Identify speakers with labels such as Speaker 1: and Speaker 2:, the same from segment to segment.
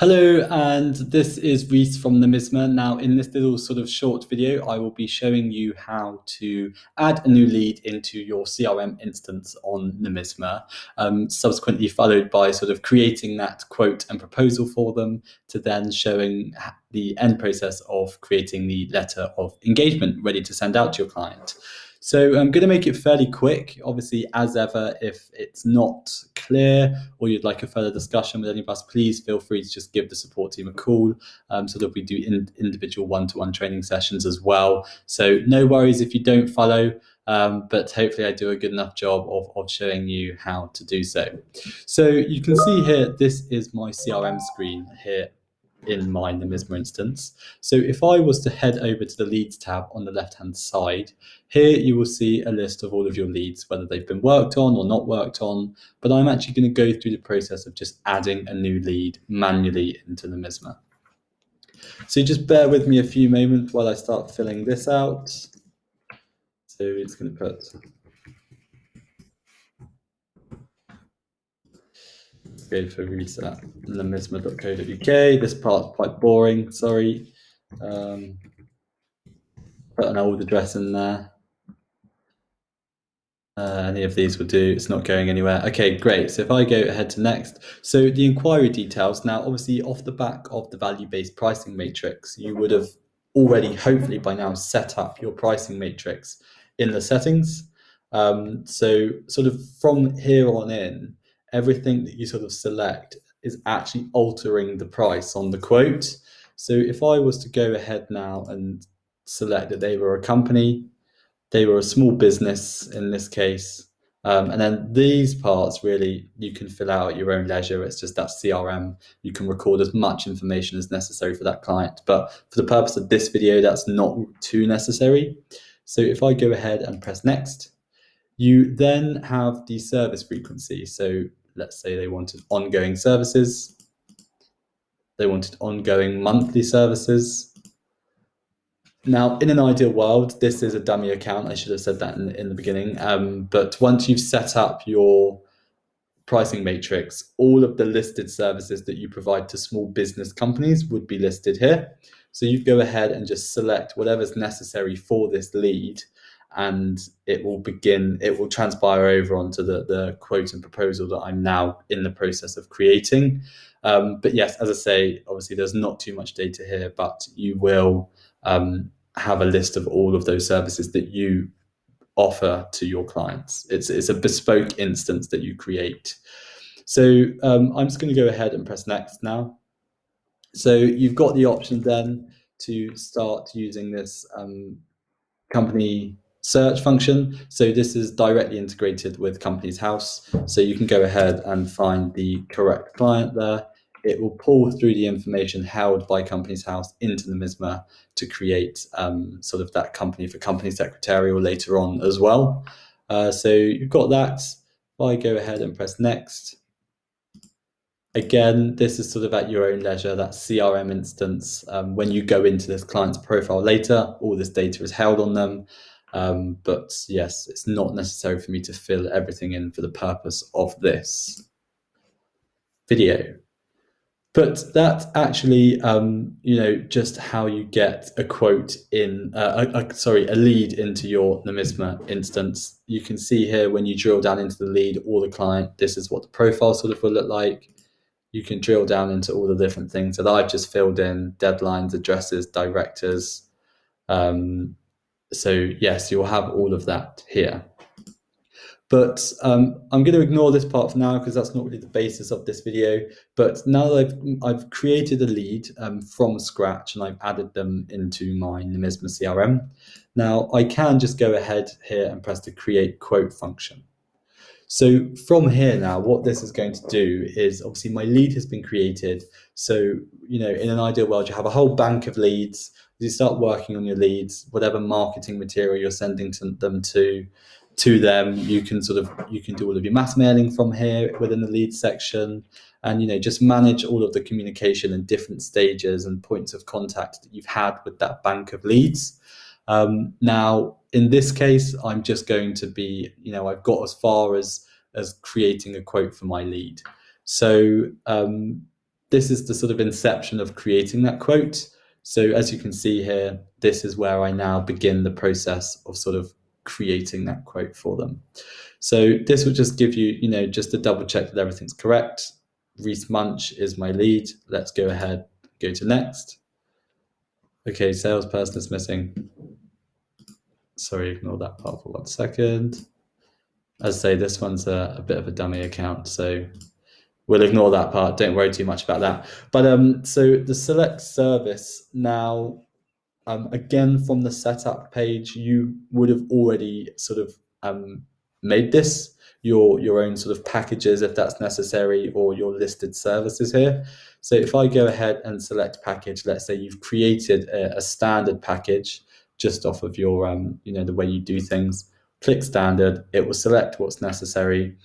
Speaker 1: Hello, and this is Reese from Nomisma. Now, in this little sort of short video, I will be showing you how to add a new lead into your CRM instance on Nomisma, subsequently followed by sort of creating that quote and proposal for them, to then showing the end process of creating the letter of engagement ready to send out to your client. So I'm going to make it fairly quick. Obviously, as ever, if it's not clear or you'd like a further discussion with any of us, please feel free to just give the support team a call, so that we do individual one-to-one training sessions as well. So no worries if you don't follow, but hopefully I do a good enough job of showing you how to do so. So you can see here, this is my CRM screen here in my Nomisma instance. So if I was to head over to the leads tab on the left-hand side, here you will see a list of all of your leads, whether they've been worked on or not worked on, but I'm actually going to go through the process of just adding a new lead manually into Nomisma. So just bear with me a few moments while I start filling this out. So it's going to put go for reset nomisma.co.uk. This part's quite boring, sorry. Put an old address in there. Any of these will do. It's not going anywhere. Okay, great. So if I go ahead to next, so the inquiry details. Now, obviously, off the back of the value-based pricing matrix, you would have already, hopefully by now, set up your pricing matrix in the settings. So sort of from here on in, everything that you sort of select is actually altering the price on the quote. So if I was to go ahead now and select that they were a company, they were a small business in this case. And then these parts really you can fill out at your own leisure. It's just that CRM. You can record as much information as necessary for that client. But for the purpose of this video, that's not too necessary. So if I go ahead and press next, you then have the service frequency. So let's say they wanted ongoing services. They wanted ongoing monthly services. Now, in an ideal world, this is a dummy account. I should have said that in the beginning. But once you've set up your pricing matrix, all of the listed services that you provide to small business companies would be listed here. So you go ahead and just select whatever's necessary for this lead, and it will transpire over onto the quote and proposal that I'm now in the process of creating. But yes, as I say, obviously there's not too much data here, but you will have a list of all of those services that you offer to your clients. It's a bespoke instance that you create. So I'm just going to go ahead and press next now. So you've got the option then to start using this company search function. So this is directly integrated with Companies House. So you can go ahead and find the correct client there. It will pull through the information held by Companies House into Nomisma to create sort of that company for company secretarial later on as well. So you've got that. If I go ahead and press next, again, this is sort of at your own leisure, that CRM instance. When you go into this client's profile later, all this data is held on them. But yes, it's not necessary for me to fill everything in for the purpose of this video. But that's actually, just how you get a quote in, a lead into your Nomisma instance. You can see here when you drill down into the lead or the client, this is what the profile sort of will look like. You can drill down into all the different things that I've just filled in: deadlines, addresses, directors. So yes, you'll have all of that here. But I'm going to ignore this part for now because that's not really the basis of this video. But now that I've created a lead from scratch and I've added them into my Nomisma CRM, now I can just go ahead here and press the create quote function. So from here now, what this is going to do is, obviously my lead has been created. So, in an ideal world, you have a whole bank of leads. You start working on your leads, whatever marketing material you're sending to them, you can do all of your mass mailing from here within the lead section, and just manage all of the communication and different stages and points of contact that you've had with that bank of leads. Now, in this case, I'm just going to be, I've got as far as creating a quote for my lead. So this is the sort of inception of creating that quote. So as you can see here, this is where I now begin the process of sort of creating that quote for them. So this will just give you, just to double check that everything's correct. Reese Munch is my lead. Let's go ahead, go to next. Okay, salesperson is missing. Sorry, ignore that part for 1 second. As I say, this one's a bit of a dummy account, so we'll ignore that part. Don't worry too much about that. But so the select service now, again, from the setup page, you would have already sort of made this your own sort of packages if that's necessary, or your listed services here. So if I go ahead and select package, let's say you've created a standard package just off of your the way you do things. Click standard, it will select what's necessary.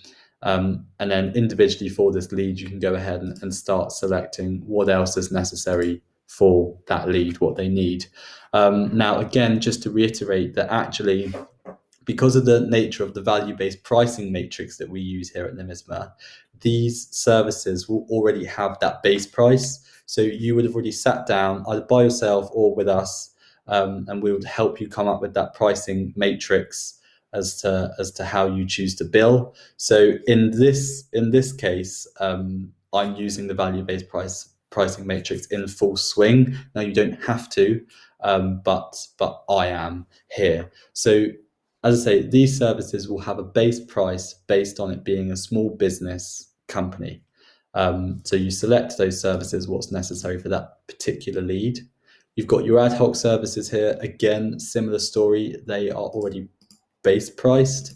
Speaker 1: And then individually for this lead, you can go ahead and start selecting what else is necessary for that lead, what they need. Now, again, just to reiterate that actually, because of the nature of the value-based pricing matrix that we use here at Nomisma, these services will already have that base price. So you would have already sat down either by yourself or with us, and we would help you come up with that pricing matrix as to how you choose to bill. So in this case, I'm using the value-based pricing matrix in full swing. Now you don't have to, but I am here. So as I say, these services will have a base price based on it being a small business company. So you select those services, what's necessary for that particular lead. You've got your ad hoc services here. Again, similar story. They are already base priced.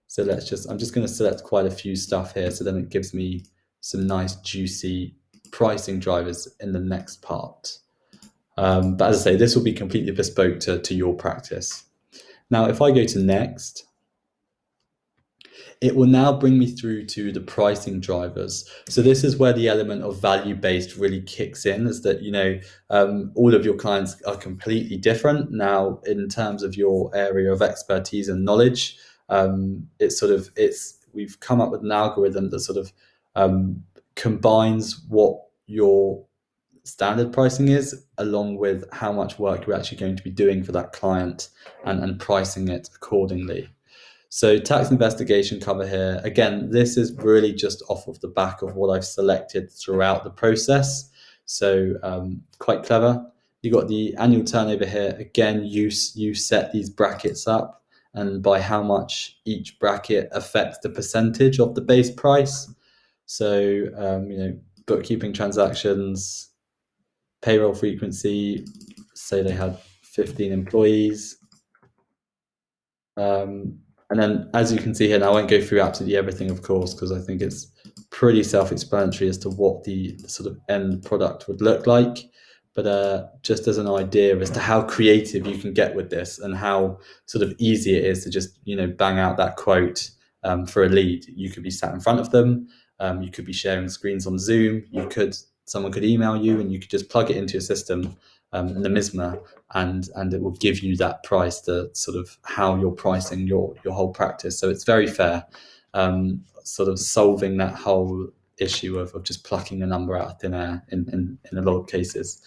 Speaker 1: So I'm just going to select quite a few stuff here. So then it gives me some nice juicy pricing drivers in the next part. But as I say, this will be completely bespoke to your practice. Now, if I go to next, it will now bring me through to the pricing drivers. So this is where the element of value-based really kicks in, is that, all of your clients are completely different. Now, in terms of your area of expertise and knowledge, we've come up with an algorithm that sort of combines what your standard pricing is along with how much work you're actually going to be doing for that client, and pricing it accordingly. So tax investigation cover here, again, this is really just off of the back of what I've selected throughout the process. So quite clever. You got the annual turnover here. Again, you set these brackets up, and by how much each bracket affects the percentage of the base price. So bookkeeping transactions, payroll frequency, say they had 15 employees. And then, as you can see here, now I won't go through absolutely everything, of course, because I think it's pretty self-explanatory as to what the sort of end product would look like. But just as an idea as to how creative you can get with this, and how sort of easy it is to just bang out that quote for a lead. You could be sat in front of them. You could be sharing screens on Zoom. Someone could email you, and you could just plug it into your system, Nomisma, and it will give you that price, to sort of how you're pricing your whole practice. So it's very fair, sort of solving that whole issue of just plucking a number out of thin air in a lot of cases.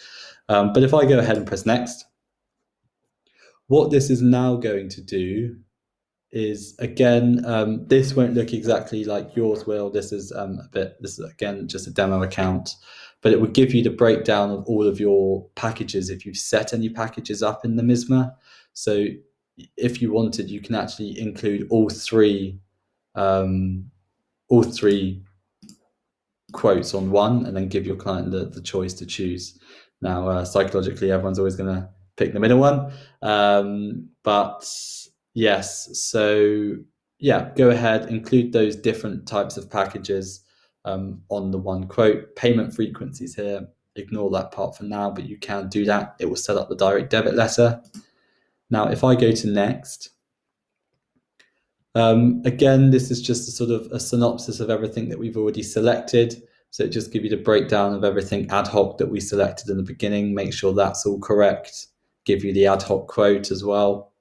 Speaker 1: But if I go ahead and press next, what this is now going to do is, again, this won't look exactly like yours will. This is again just a demo account, but it would give you the breakdown of all of your packages if you've set any packages up in the Nomisma. So if you wanted, you can actually include all three quotes on one, and then give your client the choice to choose. Now, psychologically, everyone's always going to pick the middle one, but yes. So yeah, go ahead, include those different types of packages on the one quote. Payment frequencies here, ignore that part for now, but you can do that. It will set up the direct debit letter. Now, if I go to next, again, this is just a sort of a synopsis of everything that we've already selected. So it just gives you the breakdown of everything ad hoc that we selected in the beginning. Make sure that's all correct. Give you the ad hoc quote as well.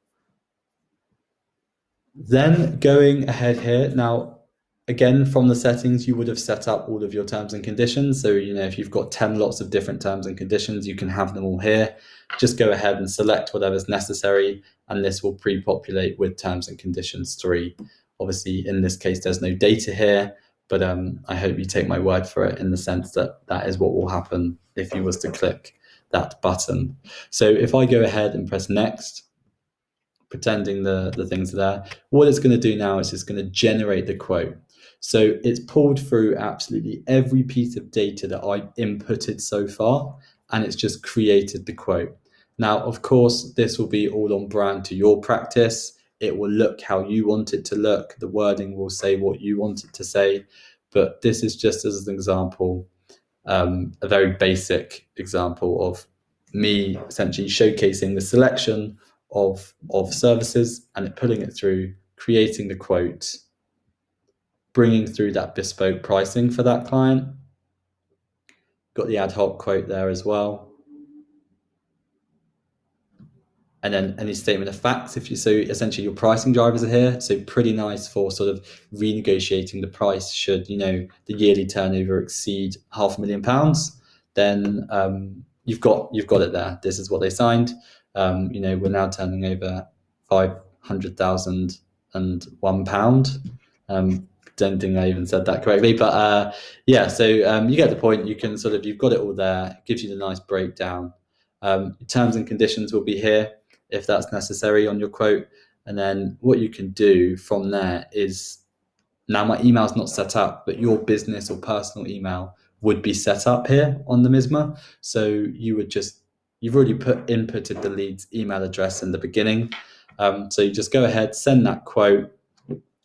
Speaker 1: Then going ahead here, now Again, from the settings, you would have set up all of your terms and conditions. So, if you've got 10 lots of different terms and conditions, you can have them all here. Just go ahead and select whatever's necessary, and this will pre-populate with terms and conditions 3. Obviously, in this case, there's no data here, but I hope you take my word for it in the sense that that is what will happen if you was to click that button. So if I go ahead and press next, pretending the things are there, what it's going to do now is it's going to generate the quote. So it's pulled through absolutely every piece of data that I've inputted so far, and it's just created the quote. Now, of course, this will be all on brand to your practice. It will look how you want it to look. The wording will say what you want it to say. But this is just as an example, a very basic example of me essentially showcasing the selection of services and it pulling it through, creating the quote, bringing through that bespoke pricing for that client. Got the ad hoc quote there as well. And then any statement of facts, so essentially your pricing drivers are here, so pretty nice for sort of renegotiating the price should the yearly turnover exceed £500,000. Then you've got it there. This is what they signed. We're now turning over £500,001. Don't think I even said that correctly, but yeah. So you get the point. You can you've got it all there. It gives you the nice breakdown. Terms and conditions will be here if that's necessary on your quote. And then what you can do from there is, now my email's not set up, but your business or personal email would be set up here on Nomisma. So you've already inputted the lead's email address in the beginning. So you just go ahead, send that quote.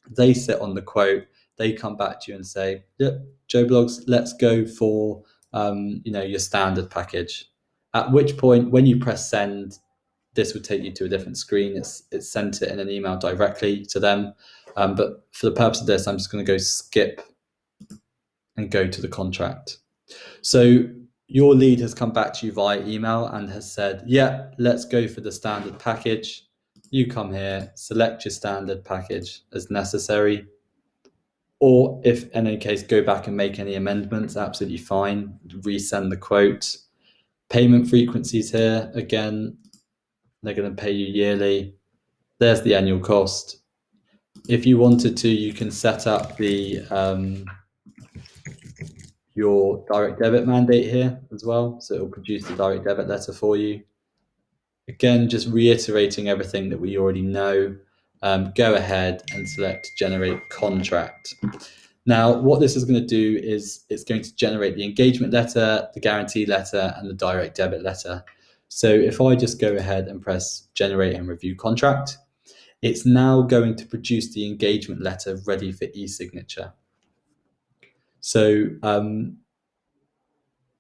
Speaker 1: They sit on the quote. They come back to you and say, yep, Joe Blogs, let's go for your standard package. At which point, when you press send, this would take you to a different screen. It's sent it in an email directly to them. But for the purpose of this, I'm just going to go skip and go to the contract. So your lead has come back to you via email and has said, yeah, let's go for the standard package. You come here, select your standard package as necessary. Or if in any case, go back and make any amendments, absolutely fine. Resend the quote. Payment frequencies here, again, they're going to pay you yearly. There's the annual cost. If you wanted to, you can set up the your direct debit mandate here as well. So it will produce the direct debit letter for you. Again, just reiterating everything that we already know. Go ahead and select generate contract. Now, what this is going to do is it's going to generate the engagement letter, the guarantee letter, and the direct debit letter. So if I just go ahead and press generate and review contract, it's now going to produce the engagement letter ready for e-signature. So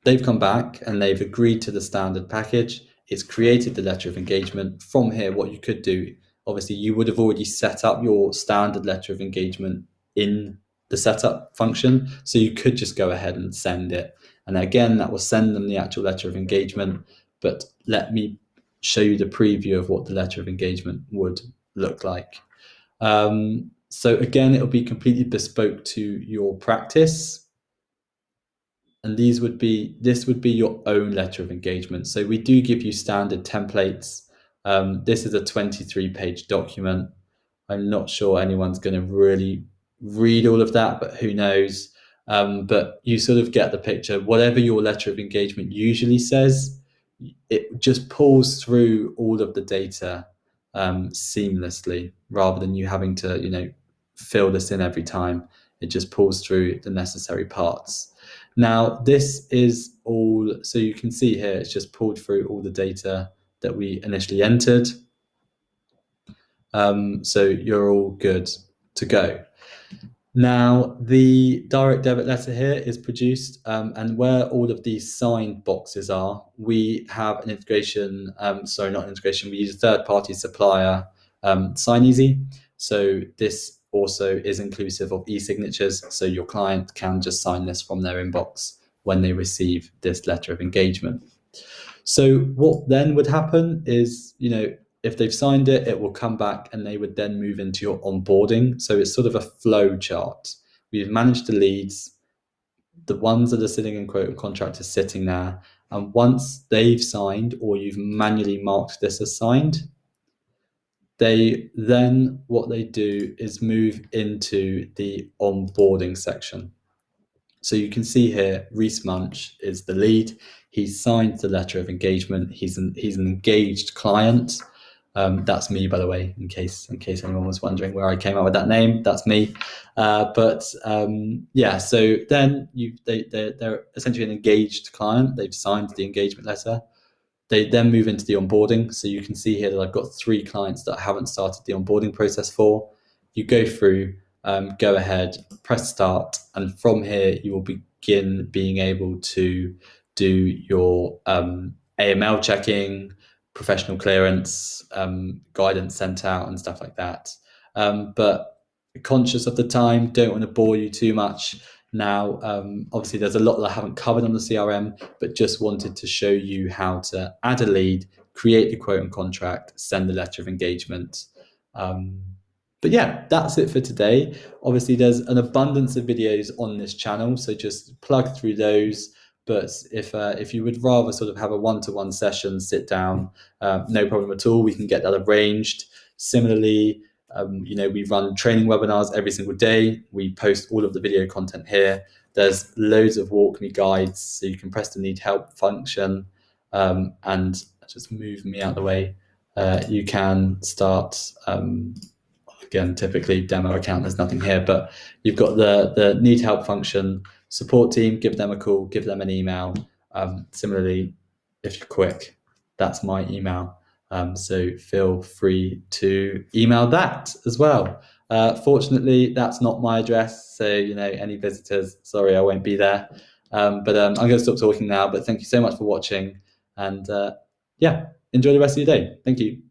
Speaker 1: they've come back and they've agreed to the standard package. It's created the letter of engagement. From here, what you could do, obviously, you would have already set up your standard letter of engagement in the setup function. So you could just go ahead and send it. And again, that will send them the actual letter of engagement. But let me show you the preview of what the letter of engagement would look like. So again, it'll be completely bespoke to your practice. And this would be your own letter of engagement. So we do give you standard templates. This is a 23-page document. I'm not sure anyone's going to really read all of that, but who knows? But you sort of get the picture. Whatever your letter of engagement usually says, it just pulls through all of the data seamlessly, rather than you having to fill this in every time. It just pulls through the necessary parts. Now, this is all, so you can see here, it's just pulled through all the data that we initially entered. So you're all good to go. Now, the direct debit letter here is produced, and where all of these signed boxes are, we have an integration, we use a third-party supplier, SignEasy. So this also is inclusive of e-signatures, so your client can just sign this from their inbox when they receive this letter of engagement. So what then would happen is, if they've signed it, it will come back and they would then move into your onboarding. So it's sort of a flow chart. we've managed the leads. The ones that are sitting in quote and contract are sitting there. And once they've signed, or you've manually marked this as signed, what they do is move into the onboarding section. So you can see here, Reese Munch is the lead. He's signed the letter of engagement. He's an engaged client. That's me, by the way, in case anyone was wondering where I came out with that name. That's me. Yeah. So then they're essentially an engaged client. They've signed the engagement letter. They then move into the onboarding. So you can see here that I've got 3 clients that I haven't started the onboarding process for. You go through, go ahead, press start, and from here you will begin being able to do your AML checking, professional clearance, guidance sent out, and stuff like that. But conscious of the time, don't want to bore you too much. Now, obviously, there's a lot that I haven't covered on the CRM, but just wanted to show you how to add a lead, create the quote and contract, send the letter of engagement. But yeah, that's it for today. Obviously, there's an abundance of videos on this channel, so just plug through those. But if you would rather sort of have a one-to-one session, sit down, no problem at all. We can get that arranged. Similarly, we run training webinars every single day. We post all of the video content here. There's loads of walk me guides, so you can press the need help function and just move me out of the way. You can start, again, typically demo account, there's nothing here, but you've got the need help function, support team, give them a call, give them an email. Similarly, if you're quick, that's my email. So feel free to email that as well. Fortunately, that's not my address. So, any visitors, sorry, I won't be there. But I'm going to stop talking now. But thank you so much for watching. And yeah, enjoy the rest of your day. Thank you.